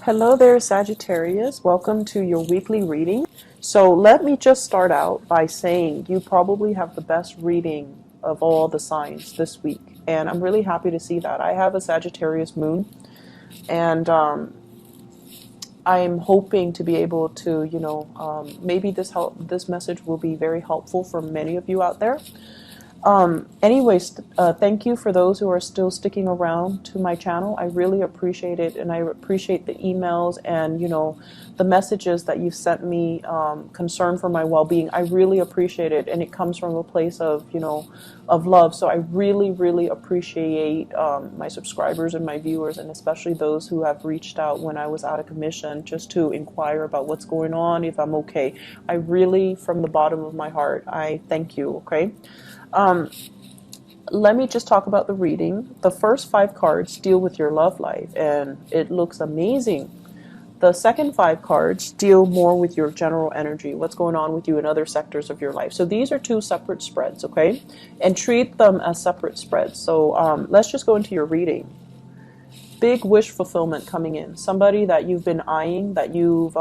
Hello there, Sagittarius. Welcome to your weekly reading. So let me just start out by saying you probably have the best reading of all the signs this week. And I'm really happy to see that. I have a Sagittarius moon, and I'm hoping to be able to, maybe this message will be very helpful for many of you out there. Anyways, thank you for those who are still sticking around to my channel. I really appreciate it, and I appreciate the emails and, the messages that you've sent me, concern for my well-being. I really appreciate it, and it comes from a place of, of love. So I really, really appreciate my subscribers and my viewers, and especially those who have reached out when I was out of commission just to inquire about what's going on, if I'm okay. I really, from the bottom of my heart, I thank you, okay? Let me just talk about the reading. The first 5 cards deal with your love life, and it looks amazing. The second 5 cards deal more with your general energy, what's going on with you in other sectors of your life. So these are 2 separate spreads, okay? And treat them as separate spreads. So let's just go into your reading. Big wish fulfillment coming in. Somebody that you've been eyeing, that you've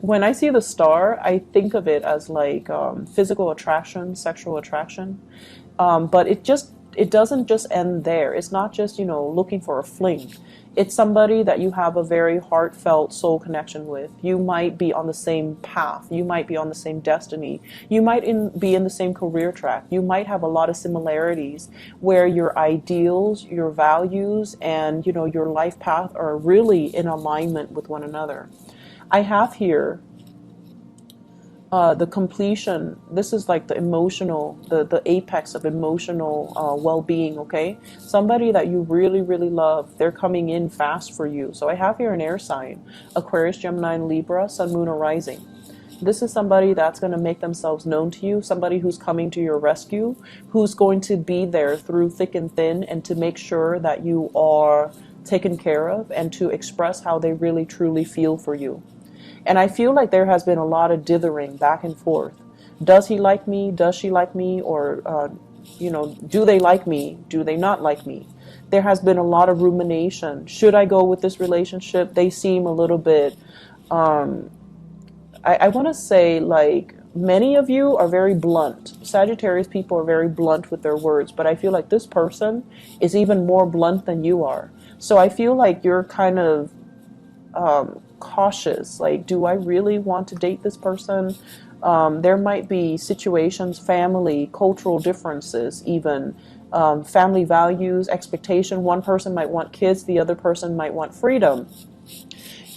when I see the star, I think of it as like physical attraction, sexual attraction. But it doesn't just end there. It's not just, looking for a fling. It's somebody that you have a very heartfelt soul connection with. You might be on the same path. You might be on the same destiny. You might be in the same career track. You might have a lot of similarities where your ideals, your values, and, your life path are really in alignment with one another. I have here the completion. This is like the emotional, the apex of emotional well-being, okay? Somebody that you really, really love, they're coming in fast for you. So I have here an air sign, Aquarius, Gemini, and Libra, Sun, Moon, or Rising. This is somebody that's going to make themselves known to you, somebody who's coming to your rescue, who's going to be there through thick and thin and to make sure that you are taken care of and to express how they really, truly feel for you. And I feel like there has been a lot of dithering back and forth. Does he like me? Does she like me? Or, do they like me? Do they not like me? There has been a lot of rumination. Should I go with this relationship? They seem a little bit, I want to say, like, many of you are very blunt. Sagittarius people are very blunt with their words, but I feel like this person is even more blunt than you are. So I feel like you're kind of cautious, like, do I really want to date this person? There might be situations, family, cultural differences, even family values, expectation. One person might want kids, the other person might want freedom.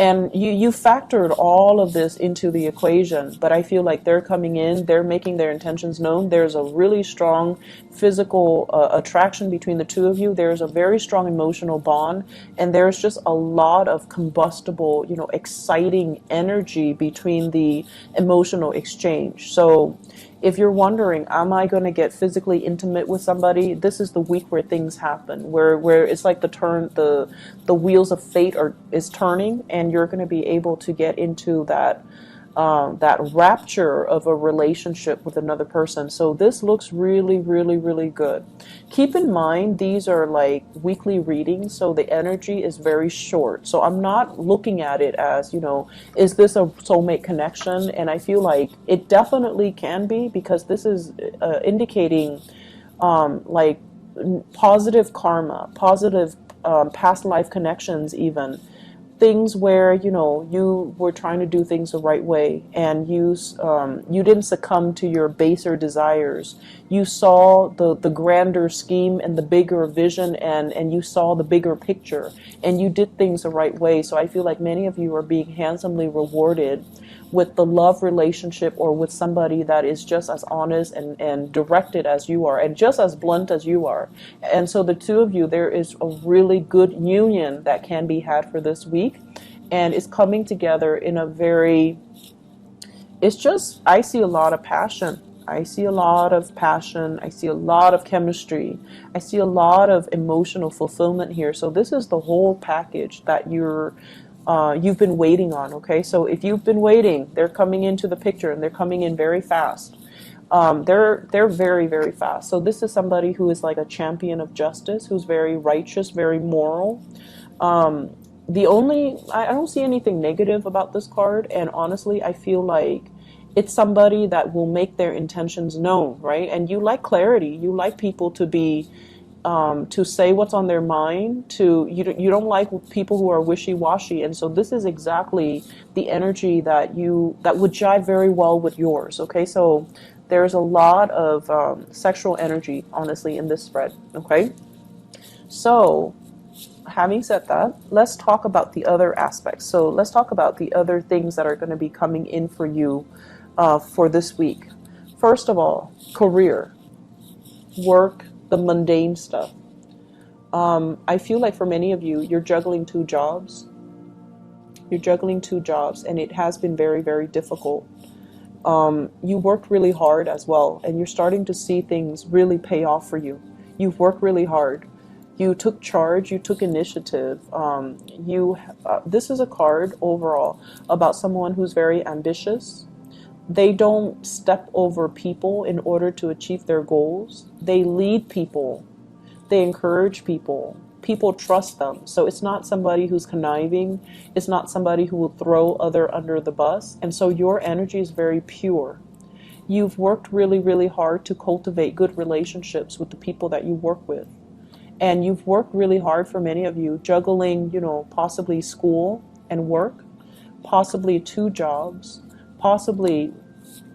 And you factored all of this into the equation, but I feel like they're coming in, they're making their intentions known. There's a really strong physical attraction between the two of you. There's a very strong emotional bond, and there's just a lot of combustible, exciting energy between the emotional exchange. So if you're wondering, am I going to get physically intimate with somebody? This is the week where things happen, where it's like the wheels of fate is turning, and you're going to be able to get into that rapture of a relationship with another person. So this looks really, really, really good. Keep in mind, these are like weekly readings, so the energy is very short. So I'm not looking at it as, is this a soulmate connection? And I feel like it definitely can be, because this is indicating like positive karma, positive past life connections, even things where you were trying to do things the right way, and you didn't succumb to your baser desires. You saw the grander scheme and the bigger vision, and you saw the bigger picture, and you did things the right way. So I feel like many of you are being handsomely rewarded with the love relationship, or with somebody that is just as honest and directed as you are, and just as blunt as you are. And so the two of you, there is a really good union that can be had for this week, and it's coming together in a very, I see a lot of passion. I see a lot of passion. I see a lot of chemistry. I see a lot of emotional fulfillment here. So this is the whole package that you've been waiting on, okay? So if you've been waiting, they're coming into the picture, and they're coming in very fast. They're very, very fast. So this is somebody who is like a champion of justice, who's very righteous, very moral. I don't see anything negative about this card, and honestly, I feel like it's somebody that will make their intentions known, right? And you like clarity. You like people to be to say what's on their mind. You don't like people who are wishy-washy, and so this is exactly the energy that would jive very well with yours. Okay, so there's a lot of sexual energy, honestly, in this spread. Okay, so having said that, let's talk about the other aspects. So let's talk about the other things that are going to be coming in for you for this week. First of all, career, work, the mundane stuff. I feel like for many of you, you're juggling two jobs. You're juggling two jobs, and it has been very, very difficult. You worked really hard as well, and you're starting to see things really pay off for you. You've worked really hard. You took charge, you took initiative. This is a card overall about someone who's very ambitious. They don't step over people in order to achieve their goals. They lead people. They encourage people. People trust them. So it's not somebody who's conniving. It's not somebody who will throw other under the bus. And so your energy is very pure. You've worked really, really hard to cultivate good relationships with the people that you work with. And you've worked really hard, for many of you, juggling, possibly school and work, possibly two jobs, possibly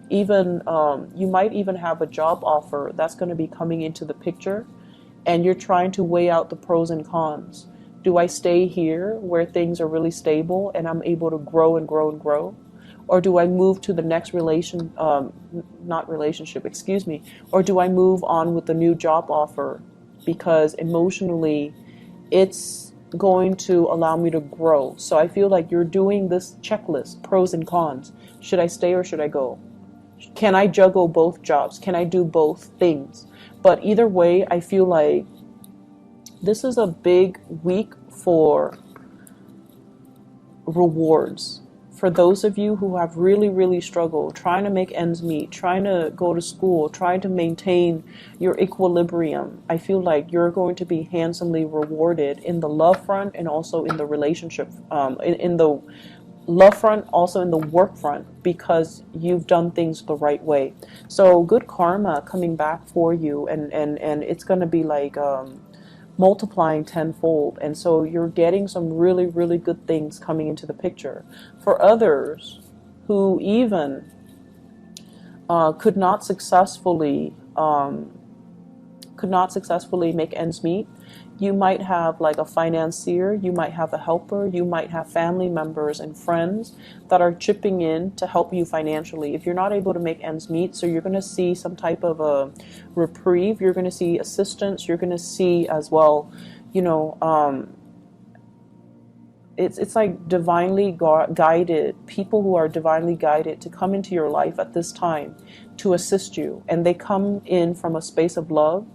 even, you might even have a job offer that's going to be coming into the picture, and you're trying to weigh out the pros and cons. Do I stay here where things are really stable and I'm able to grow and grow and grow? Or do I move to the next not relationship, excuse me, or do I move on with the new job offer? Because emotionally, it's going to allow me to grow. So I feel like you're doing this checklist, pros and cons. Should I stay or should I go? Can I juggle both jobs? Can I do both things? But either way, I feel like this is a big week for rewards. For those of you who have really, really struggled trying to make ends meet, trying to go to school, trying to maintain your equilibrium, I feel like you're going to be handsomely rewarded in the love front and also in the relationship, in the love front, also in the work front, because you've done things the right way. So good karma coming back for you, and it's going to be like multiplying tenfold, and so you're getting some really, really good things coming into the picture. For others who even could not successfully make ends meet, you might have like a financier, you might have a helper, you might have family members and friends that are chipping in to help you financially. If you're not able to make ends meet, so you're going to see some type of a reprieve, you're going to see assistance, you're going to see as well, it's like divinely guided, people who are divinely guided to come into your life at this time to assist you, and they come in from a space of love.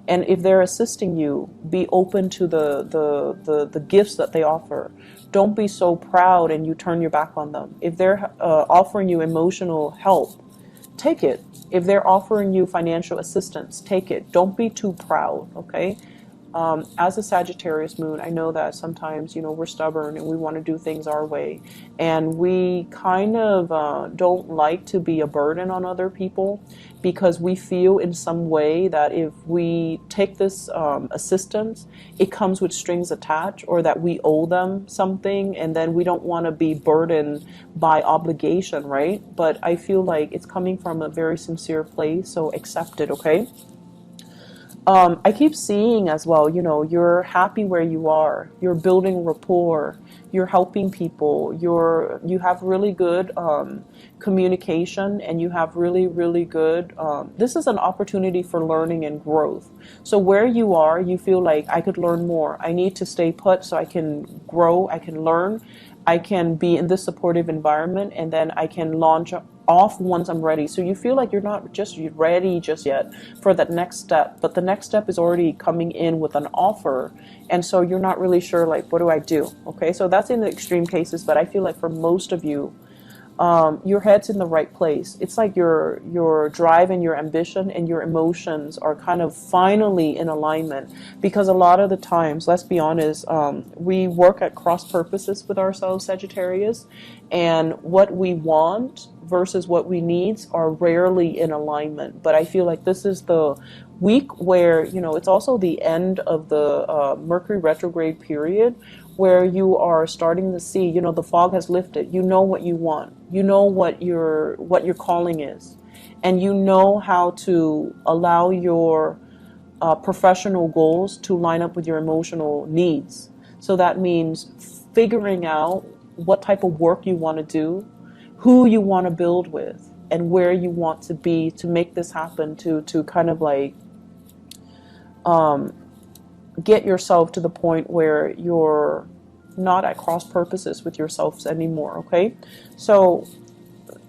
And if they're assisting you, be open to the gifts that they offer. Don't be so proud and you turn your back on them. If they're offering you emotional help, take it. If they're offering you financial assistance, take it. Don't be too proud, okay? As a Sagittarius moon, I know that sometimes, we're stubborn and we want to do things our way. And we kind of don't like to be a burden on other people, because we feel in some way that if we take this assistance, it comes with strings attached, or that we owe them something, and then we don't want to be burdened by obligation, right? But I feel like it's coming from a very sincere place, so accept it, okay? I keep seeing as well, you're happy where you are, you're building rapport, you're helping people, you have really good communication, and you have really, really good, this is an opportunity for learning and growth. So where you are, you feel like I could learn more. I need to stay put so I can grow, I can learn, I can be in this supportive environment, and then I can launch off once I'm ready. So you feel like you're not just ready just yet for that next step, but the next step is already coming in with an offer, and so you're not really sure, like, what do I do? Okay, so that's in the extreme cases, but I feel like for most of you, your head's in the right place. It's like your drive and your ambition and your emotions are kind of finally in alignment, because a lot of the times, let's be honest, we work at cross purposes with ourselves, Sagittarius, and what we want versus what we need are rarely in alignment. But I feel like this is the week where, it's also the end of the Mercury retrograde period, where you are starting to see, the fog has lifted. You know what you want. You know what your calling is, and you know how to allow your professional goals to line up with your emotional needs. So that means figuring out what type of work you want to do, who you want to build with, and where you want to be to make this happen, to kind of like get yourself to the point where you're not at cross purposes with yourselves anymore. Okay, so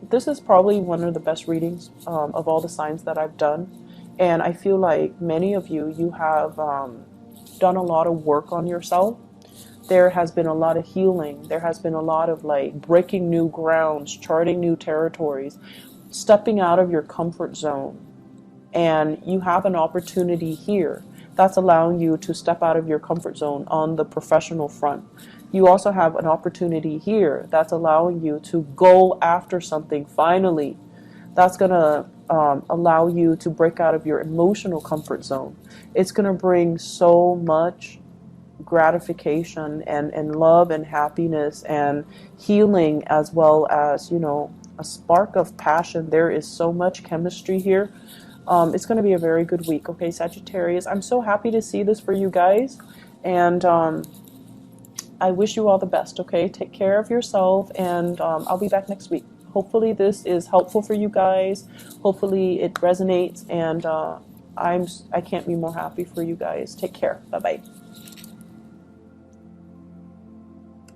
this is probably one of the best readings of all the signs that I've done, and I feel like many of you have done a lot of work on yourself. There has been a lot of healing. There has been a lot of like breaking new grounds, charting new territories, stepping out of your comfort zone, and you have an opportunity here that's allowing you to step out of your comfort zone on the professional front. You also have an opportunity here that's allowing you to go after something finally. That's going to allow you to break out of your emotional comfort zone. It's going to bring so much gratification and love and happiness and healing, as well as, a spark of passion. There is so much chemistry here. It's going to be a very good week. Okay, Sagittarius, I'm so happy to see this for you guys. And I wish you all the best. Okay, take care of yourself. And I'll be back next week. Hopefully this is helpful for you guys. Hopefully it resonates. And I can't be more happy for you guys. Take care. Bye-bye.